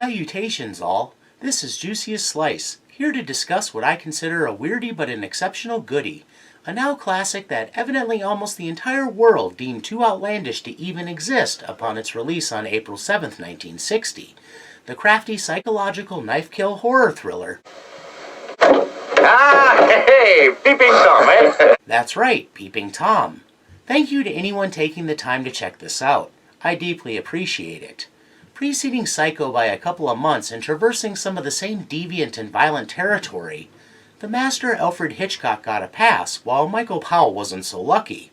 Salutations all, this is Juiciest Slice, here to discuss what I consider a weirdie but an exceptional goodie, a now classic that evidently almost the entire world deemed too outlandish to even exist upon its release on April 7th, 1960, the crafty psychological knife-kill horror thriller. Ah, hey, Peeping Tom, eh? That's right, Peeping Tom. Thank you to anyone taking the time to check this out. I deeply appreciate it. Preceding Psycho by a couple of months and traversing some of the same deviant and violent territory, the master Alfred Hitchcock got a pass, while Michael Powell wasn't so lucky,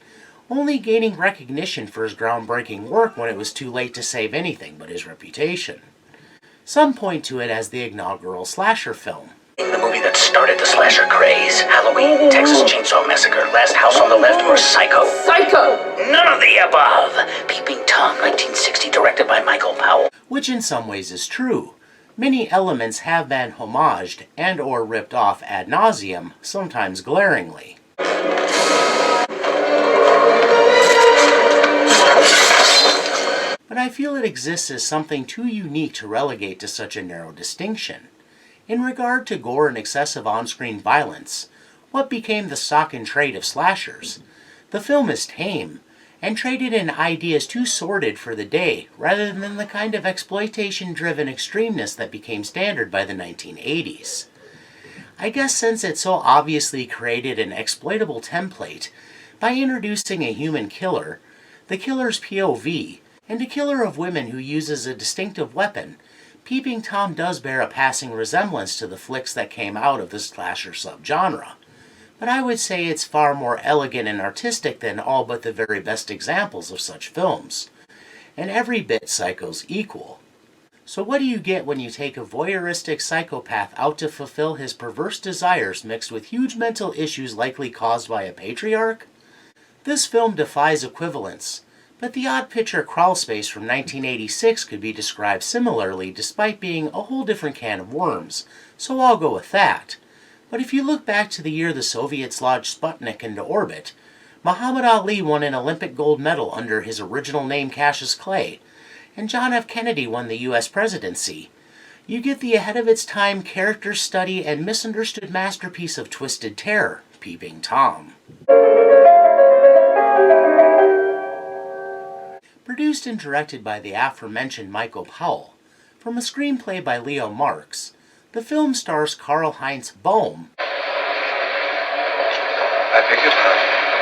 only gaining recognition for his groundbreaking work when it was too late to save anything but his reputation. Some point to it as the inaugural slasher film. The movie that started the slasher craze. Halloween, Texas Chainsaw Massacre, Last House on the Left, or Psycho. Psycho! None of the above. Peeping Tom, 1960, directed by Michael Powell. Which in some ways is true. Many elements have been homaged and or ripped off ad nauseum, sometimes glaringly. But I feel it exists as something too unique to relegate to such a narrow distinction. In regard to gore and excessive on-screen violence, what became the stock and trade of slashers? The film is tame, and traded in ideas too sordid for the day, rather than the kind of exploitation-driven extremeness that became standard by the 1980s. I guess since it so obviously created an exploitable template, by introducing a human killer, the killer's POV, and a killer of women who uses a distinctive weapon, Peeping Tom does bear a passing resemblance to the flicks that came out of the slasher subgenre, but I would say it's far more elegant and artistic than all but the very best examples of such films, and every bit Psycho's equal. So what do you get when you take a voyeuristic psychopath out to fulfill his perverse desires mixed with huge mental issues likely caused by a patriarch? This film defies equivalence. But The Odd Picture Crawlspace from 1986 could be described similarly despite being a whole different can of worms, so I'll go with that. But if you look back to the year the Soviets launched Sputnik into orbit, Muhammad Ali won an Olympic gold medal under his original name Cassius Clay, and John F. Kennedy won the US presidency, you get the ahead-of-its-time character study and misunderstood masterpiece of twisted terror, Peeping Tom. Produced and directed by the aforementioned Michael Powell, from a screenplay by Leo Marx, the film stars Karl-Heinz Bohm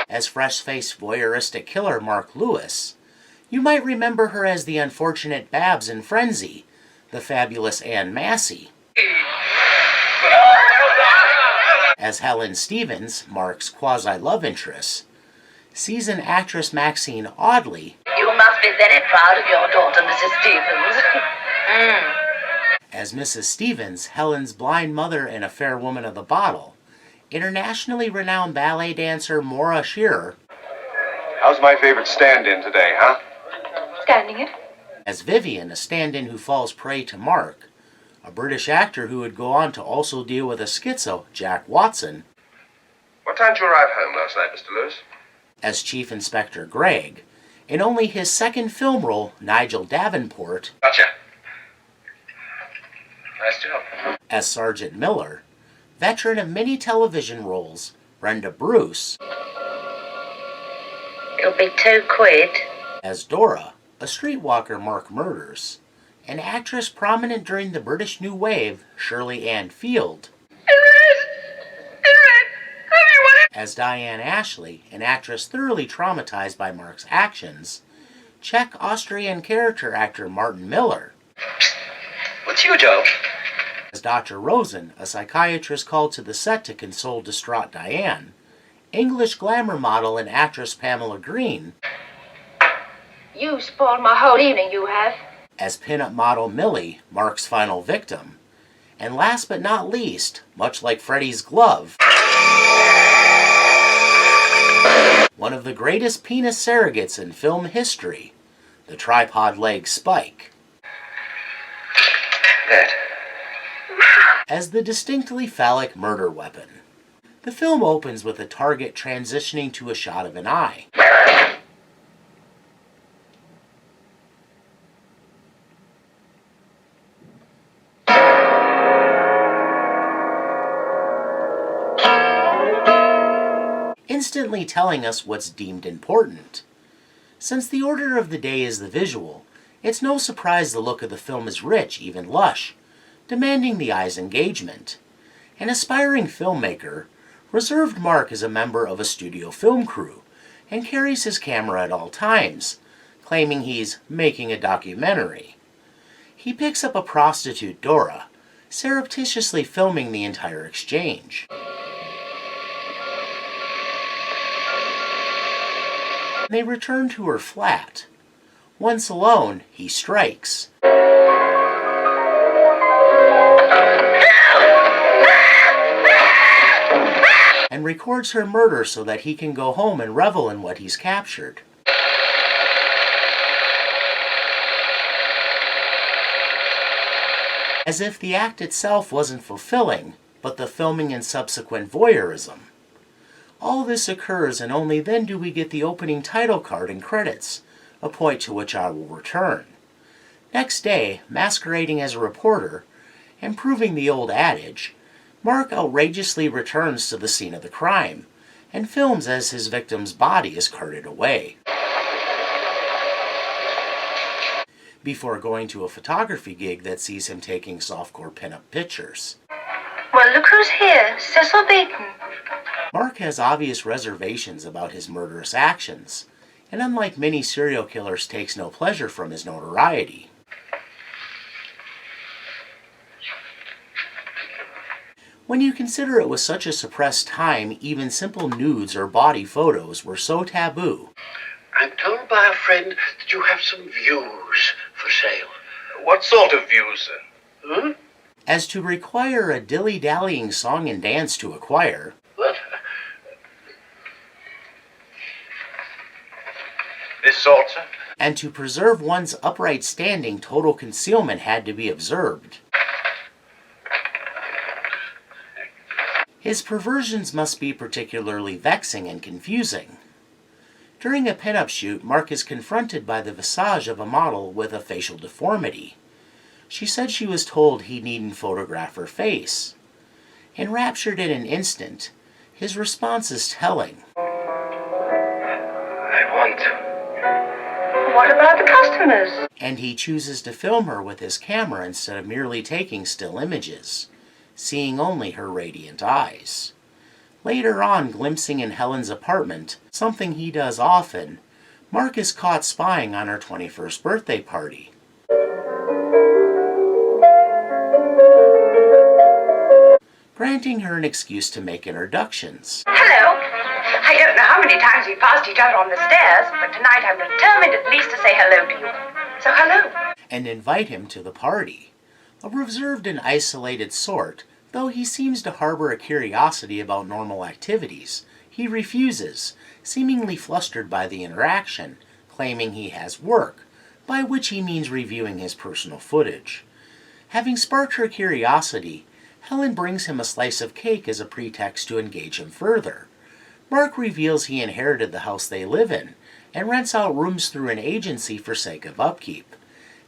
as fresh-faced voyeuristic killer Mark Lewis. You might remember her as the unfortunate Babs in Frenzy, the fabulous Anne Massey. As Helen Stevens, Mark's quasi-love interest. Seasoned actress Maxine Audley. You must be very proud of your daughter, Mrs. Stevens. As Mrs. Stevens, Helen's blind mother and a fair woman of the bottle. Internationally renowned ballet dancer Maura Shearer. How's my favorite stand-in today, huh? Standing it. As Vivian, a stand-in who falls prey to Mark. A British actor who would go on to also deal with a schizo, Jack Watson. What time did you arrive home last night, Mr. Lewis? As Chief Inspector Gregg. In only his second film role, Nigel Davenport. Gotcha. Nice job. As Sergeant Miller. Veteran of many television roles, Brenda Bruce. It'll be £2. As Dora, a streetwalker Mark murders. An actress prominent during the British New Wave, Shirley Ann Field. As Diane Ashley, an actress thoroughly traumatized by Mark's actions. Czech Austrian character actor Martin Miller. What's your job? As Dr. Rosen, a psychiatrist called to the set to console distraught Diane. English glamour model and actress Pamela Green. You spoiled my whole evening, you have. As pinup model Millie, Mark's final victim. And last but not least, much like Freddy's glove, one of the greatest penis surrogates in film history, the tripod leg Spike. That. As the distinctly phallic murder weapon. The film opens with the target transitioning to a shot of an eye. instantly telling us what's deemed important. Since the order of the day is the visual, it's no surprise the look of the film is rich, even lush, demanding the eye's engagement. An aspiring filmmaker, Reserved Mark is a member of a studio film crew and carries his camera at all times, claiming he's making a documentary. He picks up a prostitute, Dora, surreptitiously filming the entire exchange. They return to her flat. Once alone, he strikes. And records her murder so that he can go home and revel in what he's captured. As if the act itself wasn't fulfilling, but the filming and subsequent voyeurism. All this occurs, and only then do we get the opening title card and credits, a point to which I will return. Next day, masquerading as a reporter, and proving the old adage, Mark outrageously returns to the scene of the crime, and films as his victim's body is carted away. Before going to a photography gig that sees him taking softcore pinup pictures. Well, look who's here. Cecil Beaton. Mark has obvious reservations about his murderous actions, and unlike many serial killers, takes no pleasure from his notoriety. When you consider it was such a suppressed time, even simple nudes or body photos were so taboo. I'm told by a friend that you have some views for sale. What sort of views, sir? As to require a dilly-dallying song and dance to acquire. What? This sort, sir? And to preserve one's upright standing, total concealment had to be observed. His perversions must be particularly vexing and confusing. During a pinup shoot, Mark is confronted by the visage of a model with a facial deformity. She said she was told he needn't photograph her face. Enraptured in an instant, his response is telling. I want to. What about the customers? And he chooses to film her with his camera instead of merely taking still images, seeing only her radiant eyes. Later on, glimpsing in Helen's apartment, something he does often, Mark is caught spying on her 21st birthday party. Granting her an excuse to make introductions. Hello. I don't know how many times we passed each other on the stairs, but tonight I'm determined at least to say hello to you. So hello. And invite him to the party. A reserved and isolated sort, though he seems to harbor a curiosity about normal activities, he refuses, seemingly flustered by the interaction, claiming he has work, by which he means reviewing his personal footage. Having sparked her curiosity, Helen brings him a slice of cake as a pretext to engage him further. Mark reveals he inherited the house they live in, and rents out rooms through an agency for sake of upkeep.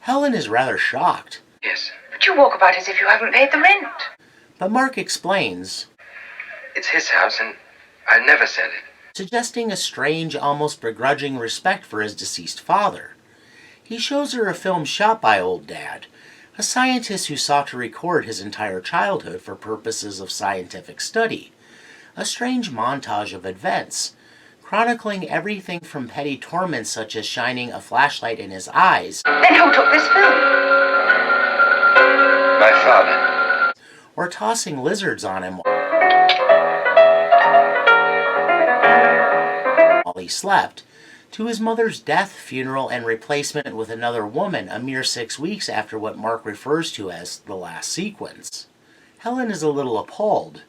Helen is rather shocked. Yes. But you walk about as if you haven't paid the rent. But Mark explains, It's his house, and I never said it. suggesting a strange, almost begrudging respect for his deceased father. He shows her a film shot by Old Dad, a scientist who sought to record his entire childhood for purposes of scientific study. A strange montage of events, chronicling everything from petty torments such as shining a flashlight in his eyes. Then who took this film? My father. Or tossing lizards on him while he slept, to his mother's death, funeral, and replacement with another woman a mere 6 weeks after what Mark refers to as the last sequence. Helen is a little appalled,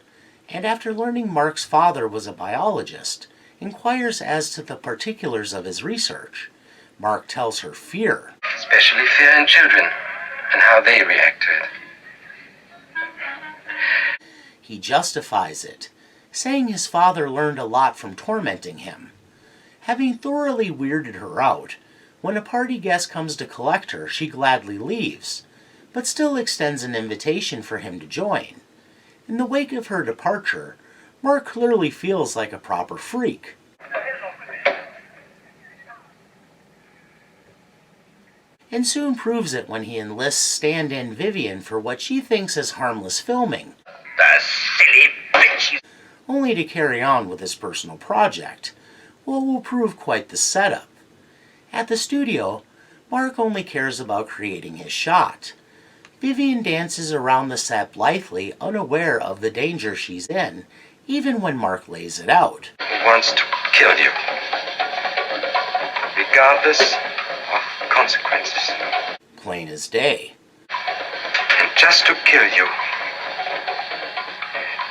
and after learning Mark's father was a biologist, inquires as to the particulars of his research. Mark tells her fear. Especially fear in children, and how they react to it. He justifies it, saying his father learned a lot from tormenting him. Having thoroughly weirded her out, when a party guest comes to collect her, she gladly leaves, but still extends an invitation for him to join. In the wake of her departure, Mark clearly feels like a proper freak, and soon proves it when he enlists stand-in Vivian for what she thinks is harmless filming, The silly bitch! only to carry on with his personal project, what will prove quite the setup. At the studio, Mark only cares about creating his shot. Vivian dances around the set blithely, unaware of the danger she's in, even when Mark lays it out. He wants to kill you. Regardless of consequences. Plain as day. And just to kill you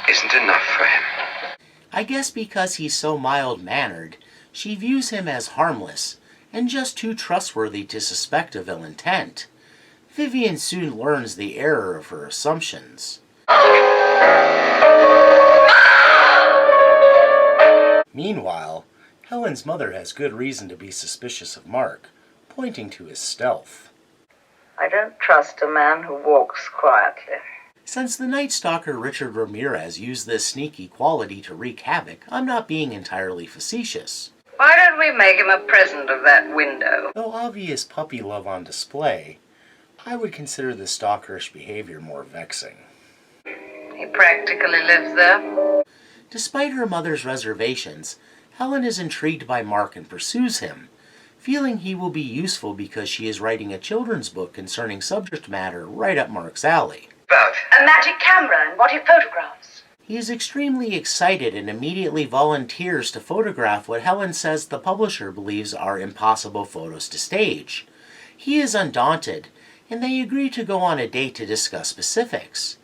isn't enough for him. I guess because he's so mild-mannered, she views him as harmless, and just too trustworthy to suspect of ill intent. Vivian soon learns the error of her assumptions. Meanwhile, Helen's mother has good reason to be suspicious of Mark, pointing to his stealth. I don't trust a man who walks quietly. Since the Night Stalker Richard Ramirez used this sneaky quality to wreak havoc, I'm not being entirely facetious. Why don't we make him a present of that window? Though obvious puppy love on display, I would consider the stalkerish behavior more vexing. He practically lives there. Despite her mother's reservations, Helen is intrigued by Mark and pursues him, feeling he will be useful because she is writing a children's book concerning subject matter right up Mark's alley. About A magic camera and what he photographs. He is extremely excited and immediately volunteers to photograph what Helen says the publisher believes are impossible photos to stage. He is undaunted, and they agree to go on a date to discuss specifics.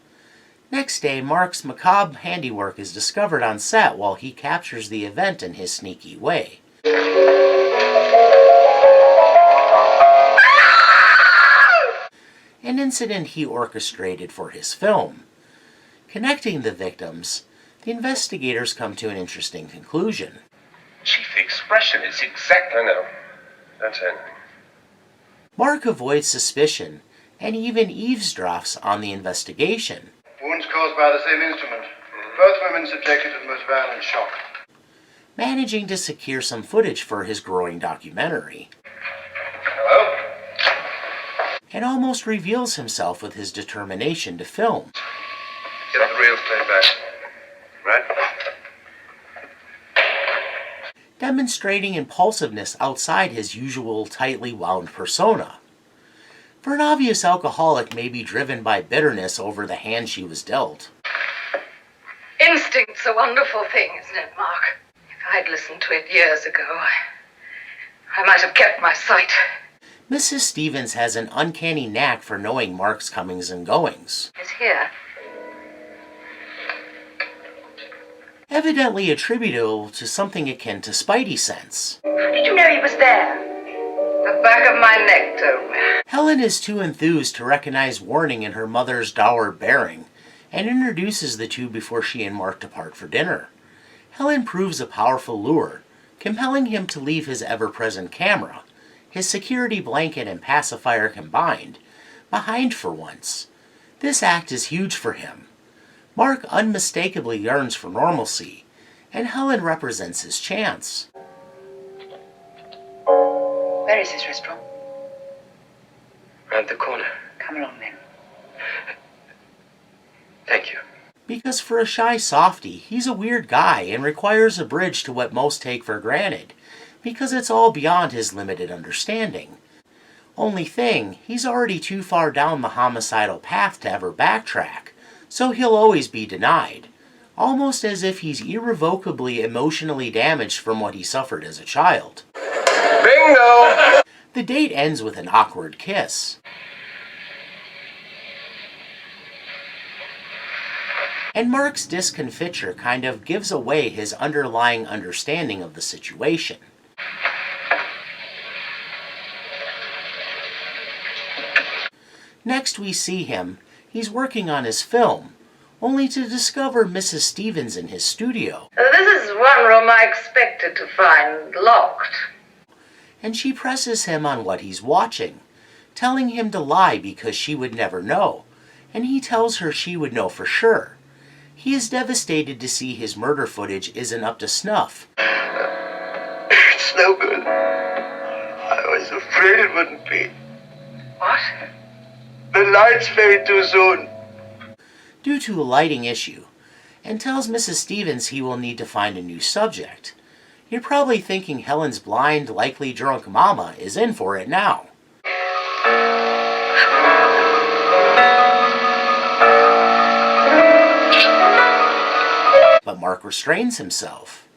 Next day, Mark's macabre handiwork is discovered on set while he captures the event in his sneaky way. An incident he orchestrated for his film. Connecting the victims, the investigators come to an interesting conclusion. Chief expression is exactly... No, that's it. Mark avoids suspicion and even eavesdrops on the investigation, Wounds caused by the same instrument. Both women subjected to the most violent shock. managing to secure some footage for his growing documentary, Hello? and almost reveals himself with his determination to film. Get the real estate back. Right? Demonstrating impulsiveness outside his usual tightly wound persona. For an obvious alcoholic may be driven by bitterness over the hand she was dealt. Instinct's a wonderful thing, isn't it, Mark? If I'd listened to it years ago, I might have kept my sight. Mrs. Stevens has an uncanny knack for knowing Mark's comings and goings, He's here. evidently attributable to something akin to Spidey sense. How did you know he was there? The back of my neck told me. Helen is too enthused to recognize warning in her mother's dour bearing, and introduces the two before she and Mark depart for dinner. Helen proves a powerful lure, compelling him to leave his ever-present camera, his security blanket and pacifier combined, behind for once. This act is huge for him. Mark unmistakably yearns for normalcy, and Helen represents his chance. Where is this restaurant? round the corner. Come along then. Thank you. Because for a shy softy, he's a weird guy and requires a bridge to what most take for granted, because it's all beyond his limited understanding. Only thing, he's already too far down the homicidal path to ever backtrack, so he'll always be denied, almost as if he's irrevocably emotionally damaged from what he suffered as a child. Bingo! The date ends with an awkward kiss. And Mark's discomfiture kind of gives away his underlying understanding of the situation. Next we see him, he's working on his film, only to discover Mrs. Stevens in his studio, This is one room I expected to find locked. and she presses him on what he's watching, telling him to lie because she would never know, and he tells her she would know for sure. He is devastated to see his murder footage isn't up to snuff, It's no good. I was afraid it wouldn't be. What? The lights fade too soon. Due to a lighting issue, and tells Mrs. Stevens he will need to find a new subject. You're probably thinking Helen's blind, likely drunk mama is in for it now. But Mark restrains himself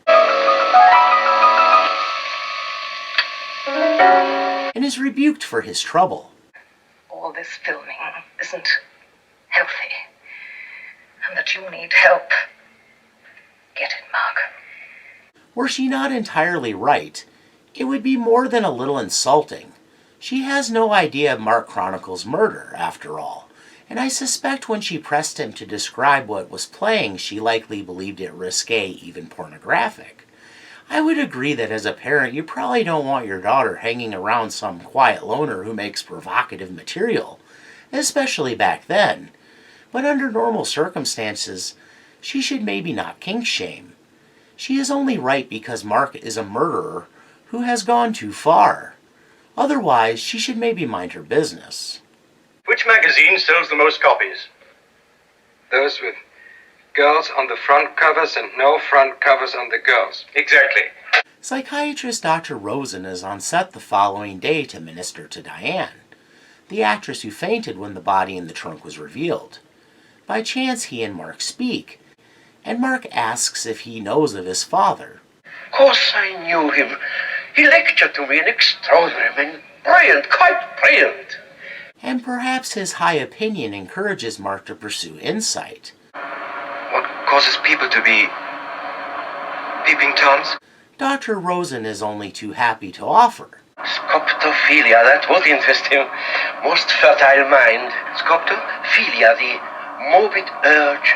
and is rebuked for his trouble. All this filming isn't healthy. And that you need help. Get it, Mark. Were she not entirely right, it would be more than a little insulting. She has no idea of Mark Chronicles' murder, after all, and I suspect when she pressed him to describe what was playing, she likely believed it risque, even pornographic. I would agree that as a parent, you probably don't want your daughter hanging around some quiet loner who makes provocative material, especially back then. But under normal circumstances, she should maybe not kink shame. She is only right because Mark is a murderer who has gone too far. Otherwise, she should maybe mind her business. Which magazine sells the most copies? Those with girls on the front covers and no front covers on the girls. Exactly. Psychiatrist Dr. Rosen is on set the following day to minister to Diane, the actress who fainted when the body in the trunk was revealed. By chance, he and Mark speak, and Mark asks if he knows of his father. Of course I knew him. He lectured to me, an extraordinary man. Brilliant, quite brilliant. And perhaps his high opinion encourages Mark to pursue insight. What causes people to be peeping toms? Dr. Rosen is only too happy to offer. Scoptophilia, that would interest him. Most fertile mind. Scoptophilia, the morbid urge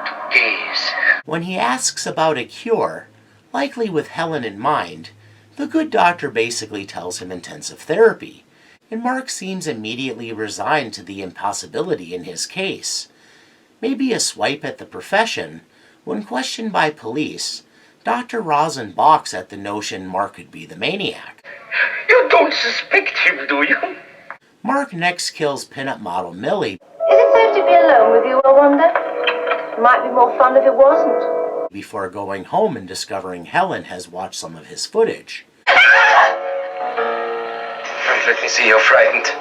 to gaze. When he asks about a cure, likely with Helen in mind, the good doctor basically tells him intensive therapy, and Mark seems immediately resigned to the impossibility in his case. Maybe a swipe at the profession. When questioned by police, Dr. Rosen balks at the notion Mark could be the maniac. You don't suspect him, do you? Mark next kills pinup model Millie. Is it safe to be alone with you, I wonder? It might be more fun if it wasn't. Before going home and discovering Helen has watched some of his footage. Don't let me see you're frightened.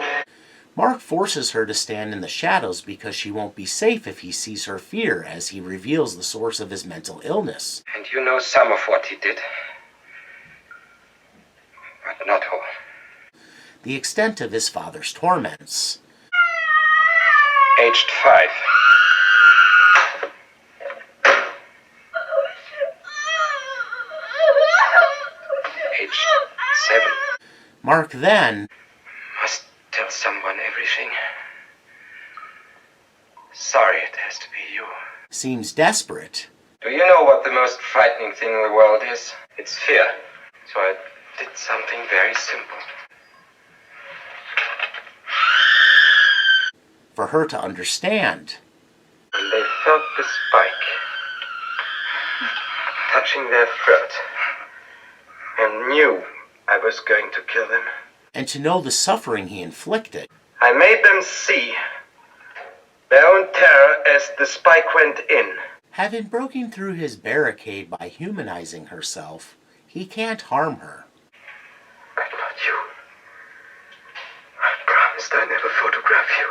Mark forces her to stand in the shadows because she won't be safe if he sees her fear as he reveals the source of his mental illness. And you know some of what he did. But not all. The extent of his father's torments. Aged 5. Aged 7. Mark then Must tell someone everything. Sorry it has to be you. seems desperate. Do you know what the most frightening thing in the world is? It's fear. So I did something very simple. For her to understand. When they felt the spike touching their throat and knew I was going to kill them, And to know the suffering he inflicted. I made them see their own terror as the spike went in. Having broken through his barricade by humanizing herself, he can't harm her. But not you. I promised I'd never photograph you.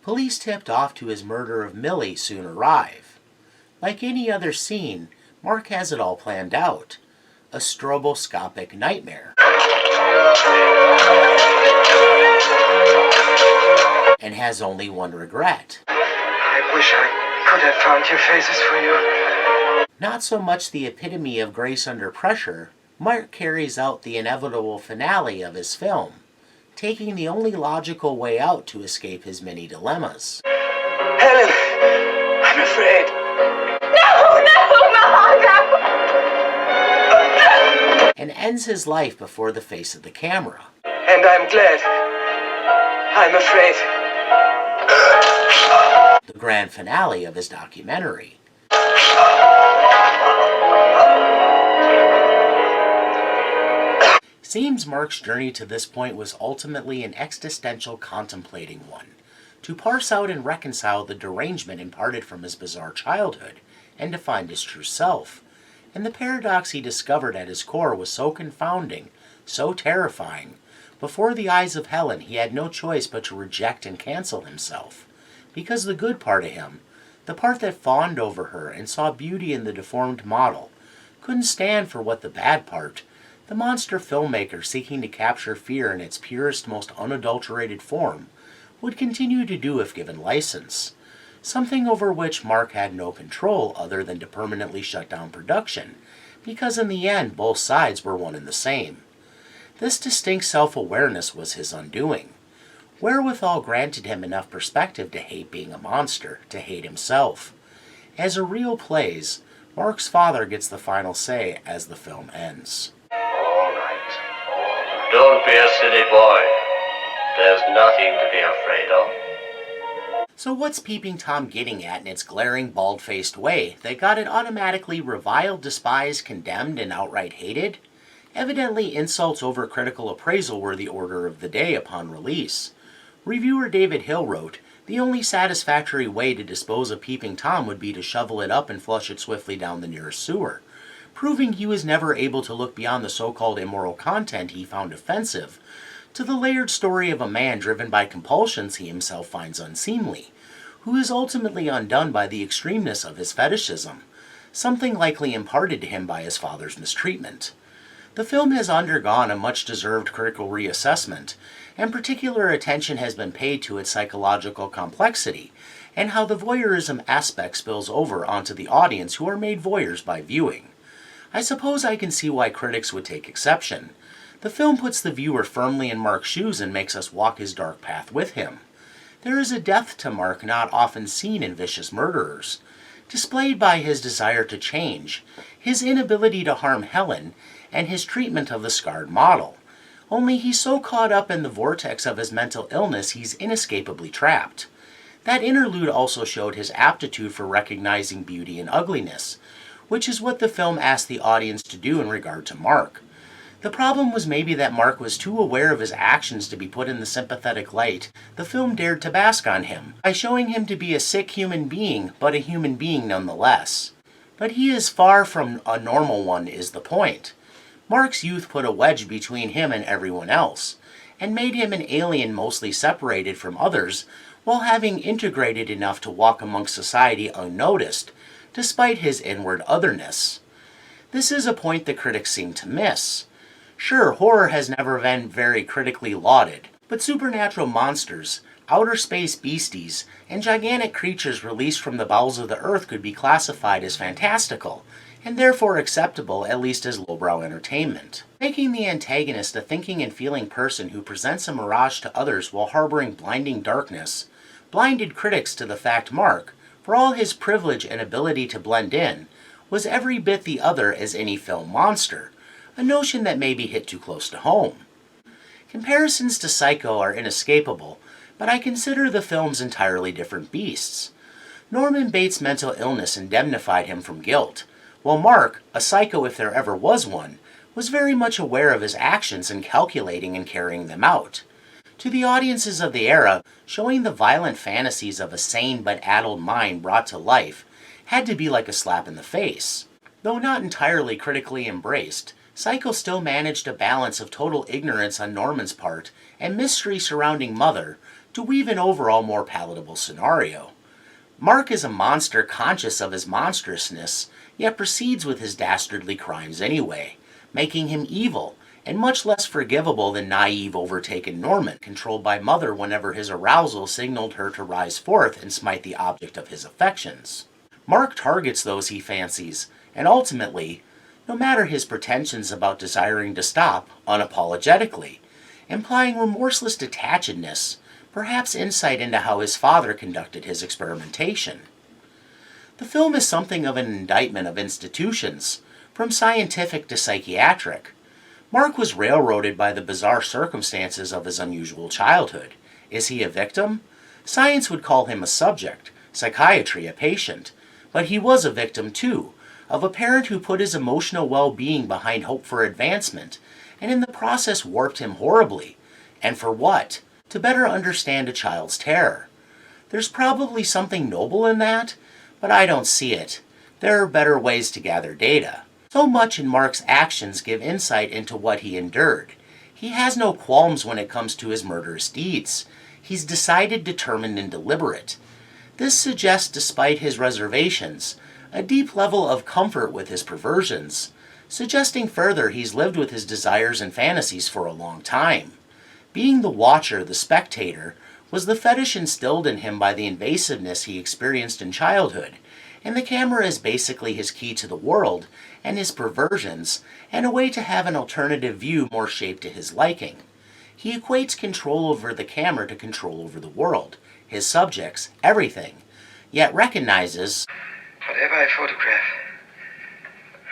Police tipped off to his murder of Millie soon arrive. Like any other scene, Mark has it all planned out. A stroboscopic nightmare. And has only one regret. I wish I could have found your faces for you. Not so much the epitome of grace under pressure, Mark carries out the inevitable finale of his film, taking the only logical way out to escape his many dilemmas. Helen, I'm afraid. And ends his life before the face of the camera. And I'm glad. I'm afraid. The grand finale of his documentary. Seems Mark's journey to this point was ultimately an existential contemplating one, to parse out and reconcile the derangement imparted from his bizarre childhood, and to find his true self. And the paradox he discovered at his core was so confounding, so terrifying. Before the eyes of Helen, he had no choice but to reject and cancel himself. Because the good part of him, the part that fawned over her and saw beauty in the deformed model, couldn't stand for what the bad part, the monster filmmaker seeking to capture fear in its purest, most unadulterated form, would continue to do if given license. Something over which Mark had no control other than to permanently shut down production, because in the end both sides were one and the same. This distinct self-awareness was his undoing. Wherewithal granted him enough perspective to hate being a monster, to hate himself. As a reel plays, Mark's father gets the final say as the film ends. All right. Don't be a silly boy. There's nothing to be afraid of. So what's Peeping Tom getting at in its glaring, bald-faced way that got it automatically reviled, despised, condemned, and outright hated? Evidently, insults over critical appraisal were the order of the day upon release. Reviewer David Hill wrote, "The only satisfactory way to dispose of Peeping Tom would be to shovel it up and flush it swiftly down the nearest sewer," proving he was never able to look beyond the so-called immoral content he found offensive, to the layered story of a man driven by compulsions he himself finds unseemly, who is ultimately undone by the extremeness of his fetishism, something likely imparted to him by his father's mistreatment. The film has undergone a much-deserved critical reassessment, and particular attention has been paid to its psychological complexity, and how the voyeurism aspect spills over onto the audience who are made voyeurs by viewing. I suppose I can see why critics would take exception. The film puts the viewer firmly in Mark's shoes and makes us walk his dark path with him. There is a depth to Mark not often seen in vicious murderers, displayed by his desire to change, his inability to harm Helen, and his treatment of the scarred model. Only he's so caught up in the vortex of his mental illness he's inescapably trapped. That interlude also showed his aptitude for recognizing beauty and ugliness, which is what the film asked the audience to do in regard to Mark. The problem was maybe that Mark was too aware of his actions to be put in the sympathetic light the film dared to bask on him, by showing him to be a sick human being, but a human being nonetheless. But he is far from a normal one is the point. Mark's youth put a wedge between him and everyone else, and made him an alien mostly separated from others, while having integrated enough to walk amongst society unnoticed, despite his inward otherness. This is a point the critics seem to miss. Sure, horror has never been very critically lauded, but supernatural monsters, outer space beasties, and gigantic creatures released from the bowels of the earth could be classified as fantastical, and therefore acceptable at least as lowbrow entertainment. Making the antagonist a thinking and feeling person who presents a mirage to others while harboring blinding darkness, blinded critics to the fact Mark, for all his privilege and ability to blend in, was every bit the other as any film monster, a notion that may be hit too close to home. Comparisons to Psycho are inescapable, but I consider the films entirely different beasts. Norman Bates' mental illness indemnified him from guilt, while Mark, a psycho if there ever was one, was very much aware of his actions and calculating and carrying them out. To the audiences of the era, showing the violent fantasies of a sane but addled mind brought to life had to be like a slap in the face. Though not entirely critically embraced, Psycho still managed a balance of total ignorance on Norman's part and mystery surrounding Mother to weave an overall more palatable scenario. Mark is a monster conscious of his monstrousness, yet proceeds with his dastardly crimes anyway, making him evil, and much less forgivable than naive, overtaken Norman, controlled by Mother whenever his arousal signaled her to rise forth and smite the object of his affections. Mark targets those he fancies, and ultimately, no matter his pretensions about desiring to stop, unapologetically, implying remorseless detachedness, perhaps insight into how his father conducted his experimentation. The film is something of an indictment of institutions, from scientific to psychiatric. Mark was railroaded by the bizarre circumstances of his unusual childhood. Is he a victim? Science would call him a subject, psychiatry a patient, but he was a victim too, of a parent who put his emotional well-being behind hope for advancement, and in the process warped him horribly. And for what? To better understand a child's terror. There's probably something noble in that, but I don't see it. There are better ways to gather data. So much in Mark's actions give insight into what he endured. He has no qualms when it comes to his murderous deeds. He's decided, determined, and deliberate. This suggests, despite his reservations, a deep level of comfort with his perversions, suggesting further he's lived with his desires and fantasies for a long time. Being the watcher, the spectator, was the fetish instilled in him by the invasiveness he experienced in childhood, and the camera is basically his key to the world and his perversions, and a way to have an alternative view more shaped to his liking. He equates control over the camera to control over the world, his subjects, everything, yet recognizes, whatever I photograph,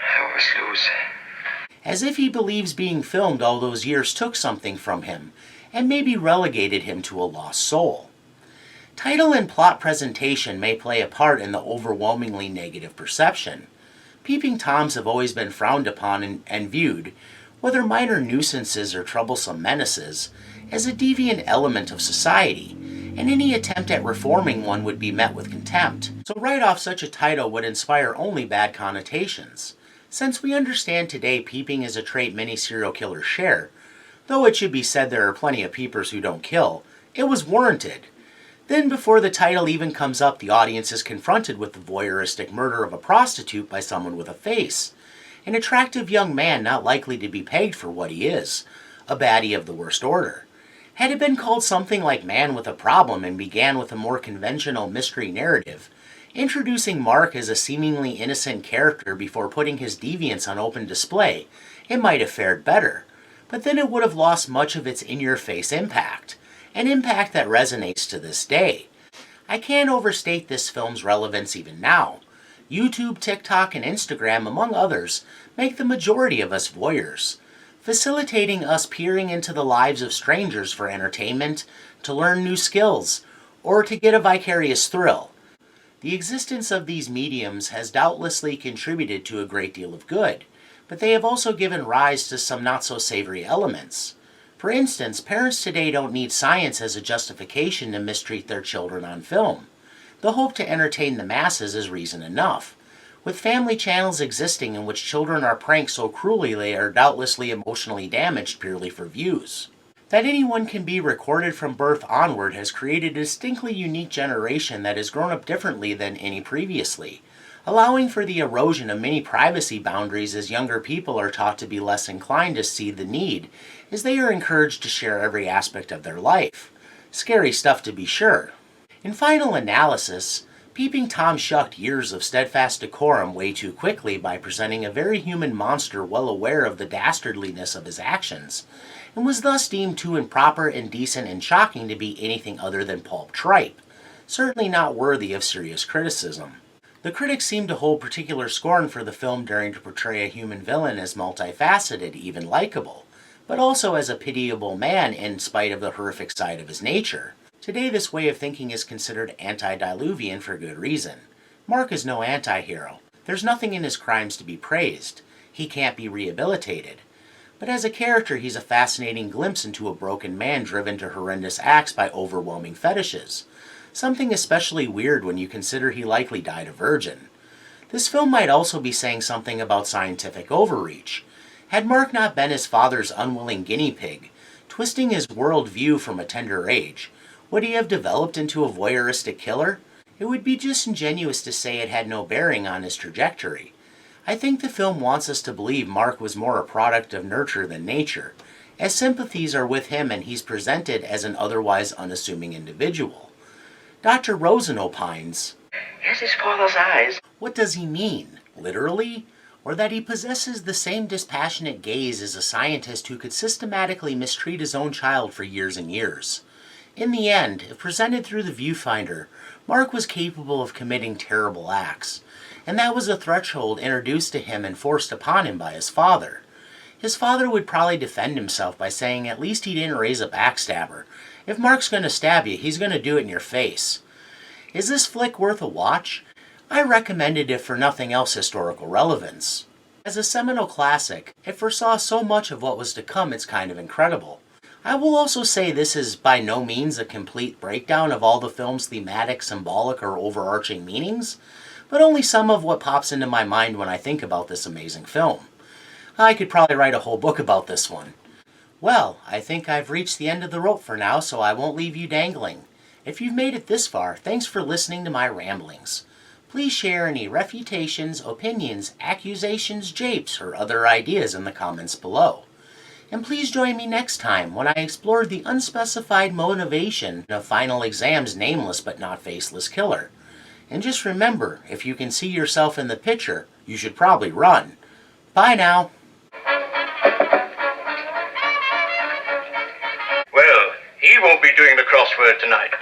I always lose. As if he believes being filmed all those years took something from him, and maybe relegated him to a lost soul. Title and plot presentation may play a part in the overwhelmingly negative perception. Peeping Toms have always been frowned upon and viewed, whether minor nuisances or troublesome menaces, as a deviant element of society, and any attempt at reforming one would be met with contempt. So write off such a title would inspire only bad connotations. Since we understand today peeping is a trait many serial killers share, though it should be said there are plenty of peepers who don't kill, it was warranted. Then before the title even comes up, the audience is confronted with the voyeuristic murder of a prostitute by someone with a face. An attractive young man not likely to be pegged for what he is, a baddie of the worst order. Had it been called something like Man with a Problem and began with a more conventional mystery narrative, introducing Mark as a seemingly innocent character before putting his deviance on open display, it might have fared better. But then it would have lost much of its in-your-face impact, an impact that resonates to this day. I can't overstate this film's relevance even now. YouTube, TikTok, and Instagram, among others, make the majority of us voyeurs, facilitating us peering into the lives of strangers for entertainment, to learn new skills, or to get a vicarious thrill. The existence of these mediums has doubtlessly contributed to a great deal of good, but they have also given rise to some not-so-savory elements. For instance, parents today don't need science as a justification to mistreat their children on film. The hope to entertain the masses is reason enough. With family channels existing in which children are pranked so cruelly they are doubtlessly emotionally damaged purely for views. That anyone can be recorded from birth onward has created a distinctly unique generation that has grown up differently than any previously, allowing for the erosion of many privacy boundaries as younger people are taught to be less inclined to see the need, as they are encouraged to share every aspect of their life. Scary stuff to be sure. In final analysis, Peeping Tom shucked years of steadfast decorum way too quickly by presenting a very human monster well aware of the dastardliness of his actions, and was thus deemed too improper, indecent, and shocking to be anything other than pulp tripe, certainly not worthy of serious criticism. The critics seem to hold particular scorn for the film daring to portray a human villain as multifaceted, even likable, but also as a pitiable man in spite of the horrific side of his nature. Today this way of thinking is considered antediluvian for good reason. Mark is no anti-hero. There's nothing in his crimes to be praised. He can't be rehabilitated. But as a character he's a fascinating glimpse into a broken man driven to horrendous acts by overwhelming fetishes. Something especially weird when you consider he likely died a virgin. This film might also be saying something about scientific overreach. Had Mark not been his father's unwilling guinea pig, twisting his world view from a tender age, would he have developed into a voyeuristic killer? It would be disingenuous to say it had no bearing on his trajectory. I think the film wants us to believe Mark was more a product of nurture than nature, as sympathies are with him and he's presented as an otherwise unassuming individual. Dr. Rosen opines, He has his father's eyes. What does he mean? Literally? Or that he possesses the same dispassionate gaze as a scientist who could systematically mistreat his own child for years and years? In the end, if presented through the viewfinder, Mark was capable of committing terrible acts, and that was a threshold introduced to him and forced upon him by his father. His father would probably defend himself by saying at least he didn't raise a backstabber. If Mark's going to stab you, he's going to do it in your face. Is this flick worth a watch? I recommended it for nothing else historical relevance. As a seminal classic, it foresaw so much of what was to come it's kind of incredible. I will also say this is by no means a complete breakdown of all the film's thematic, symbolic, or overarching meanings, but only some of what pops into my mind when I think about this amazing film. I could probably write a whole book about this one. Well, I think I've reached the end of the rope for now, so I won't leave you dangling. If you've made it this far, thanks for listening to my ramblings. Please share any refutations, opinions, accusations, japes, or other ideas in the comments below. And please join me next time when I explore the unspecified motivation of Final Exam's nameless but not faceless killer. And just remember, if you can see yourself in the picture, you should probably run. Bye now. Well, he won't be doing the crossword tonight.